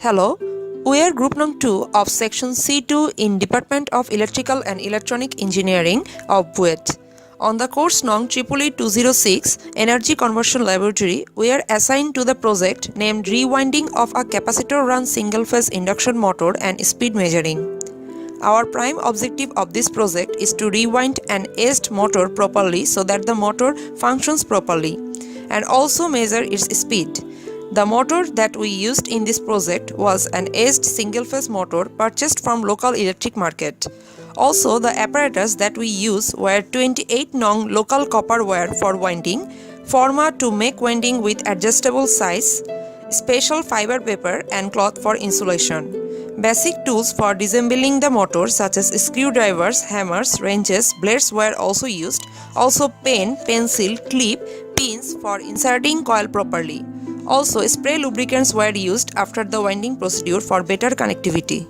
Hello, we are group number 2 of section C2 in Department of Electrical and Electronic Engineering of BUET. On the course Nong EEE 206 Energy Conversion Laboratory, we are assigned to the project named Rewinding of a Capacitor Run Single Phase Induction Motor and Speed Measuring. Our prime objective of this project is to rewind an aged motor properly so that the motor functions properly and also measure its speed. The motor that we used in this project was an aged single-phase motor purchased from local electric market. Also, the apparatus that we use were 28 nong local copper wire for winding, forma to make winding with adjustable size, special fiber paper and cloth for insulation. Basic tools for disassembling the motor such as screwdrivers, hammers, wrenches, blades were also used. Also pen, pencil, clip, pins for inserting coil properly. Also, spray lubricants were used after the winding procedure for better connectivity.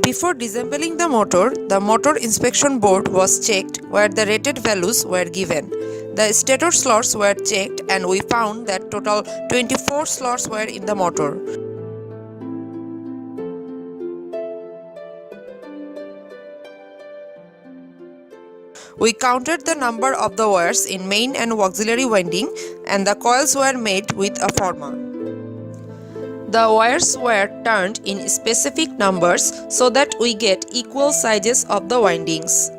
Before disassembling the motor inspection board was checked where the rated values were given. The stator slots were checked and we found that total 24 slots were in the motor. We counted the number of the wires in main and auxiliary winding and the coils were made with a forma. The wires were turned in specific numbers so that we get equal sizes of the windings.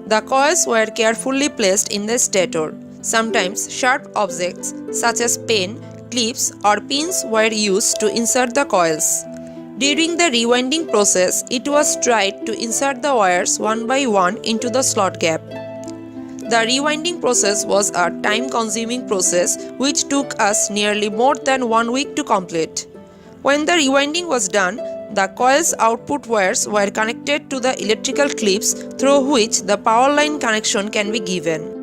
The coils were carefully placed in the stator. Sometimes sharp objects such as pen, clips or pins were used to insert the coils. During the rewinding process, it was tried to insert the wires one by one into the slot gap. The rewinding process was a time-consuming process which took us nearly more than 1 week to complete. When the rewinding was done, the coil's output wires were connected to the electrical clips through which the power line connection can be given.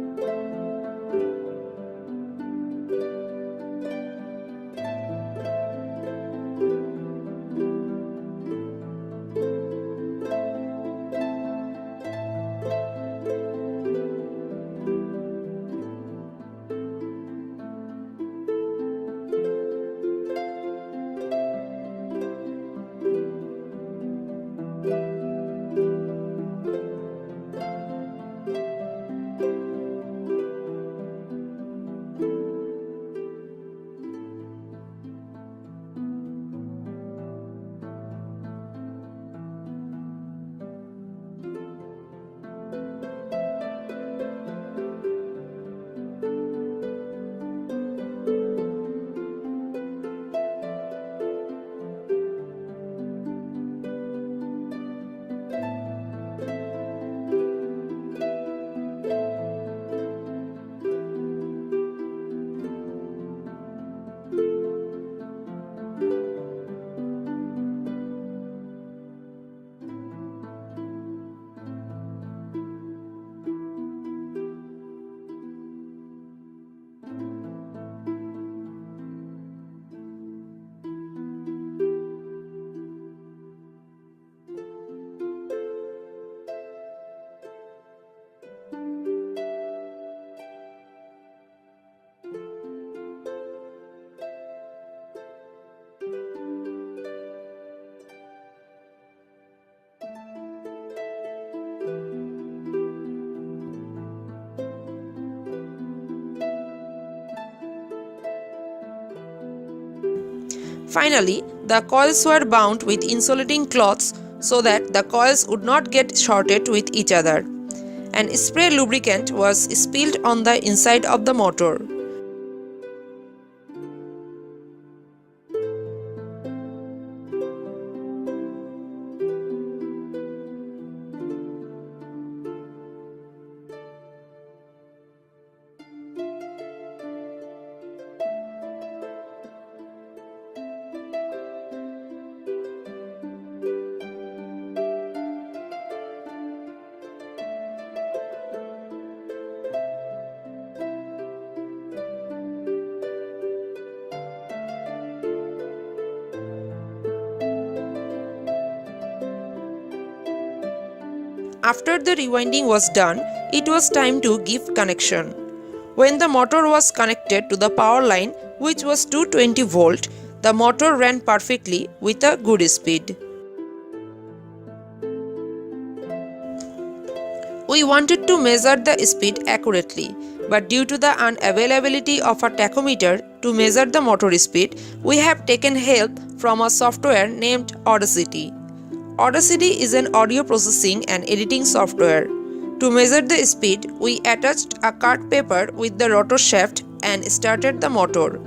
Finally, the coils were bound with insulating cloths so that the coils would not get shorted with each other. And spray lubricant was spilled on the inside of the motor. After the rewinding was done, it was time to give connection. When the motor was connected to the power line, which was 220 volt, the motor ran perfectly with a good speed. We wanted to measure the speed accurately, but due to the unavailability of a tachometer to measure the motor speed, we have taken help from a software named Audacity. Audacity is an audio processing and editing software. To measure the speed, we attached a card paper with the rotor shaft and started the motor.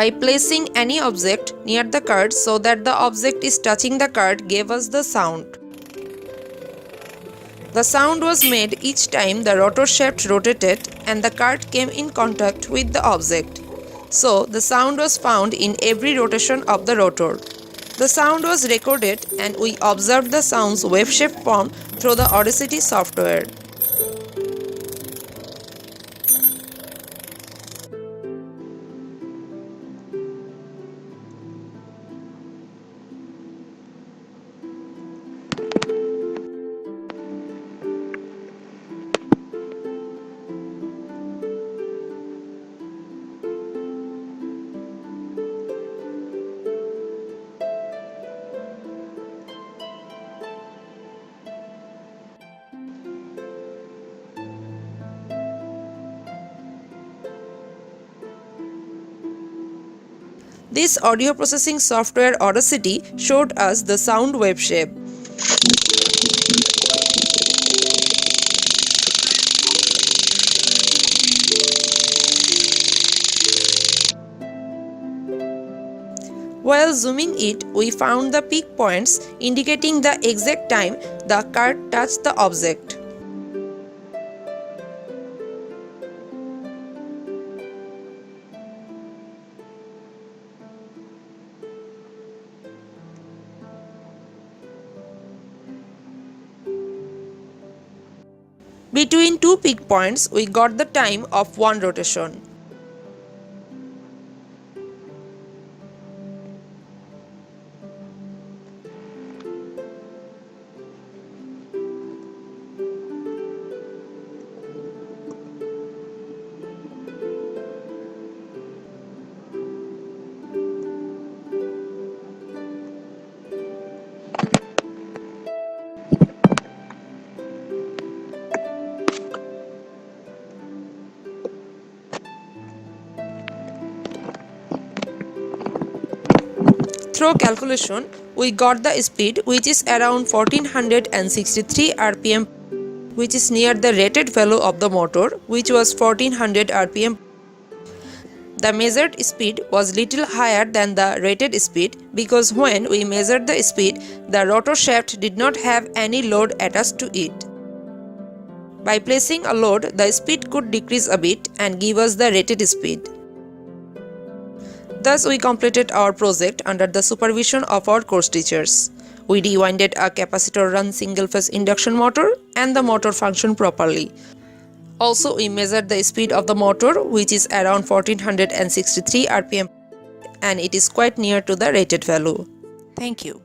By placing any object near the card so that the object is touching the card gave us the sound. The sound was made each time the rotor shaft rotated and the card came in contact with the object. So the sound was found in every rotation of the rotor. The sound was recorded and we observed the sound's wave-shape form through the Audacity software. This audio processing software Audacity showed us the sound wave shape. While zooming it, we found the peak points indicating the exact time the card touched the object. Between two peak points, we got the time of one rotation. Through calculation, we got the speed which is around 1463 rpm, which is near the rated value of the motor, which was 1400 rpm. The measured speed was little higher than the rated speed because when we measured the speed, the rotor shaft did not have any load attached to it. By placing a load, the speed could decrease a bit and give us the rated speed. Thus, we completed our project under the supervision of our course teachers. We rewinded a capacitor-run single-phase induction motor and the motor functioned properly. Also, we measured the speed of the motor, which is around 1463 rpm, and it is quite near to the rated value. Thank you.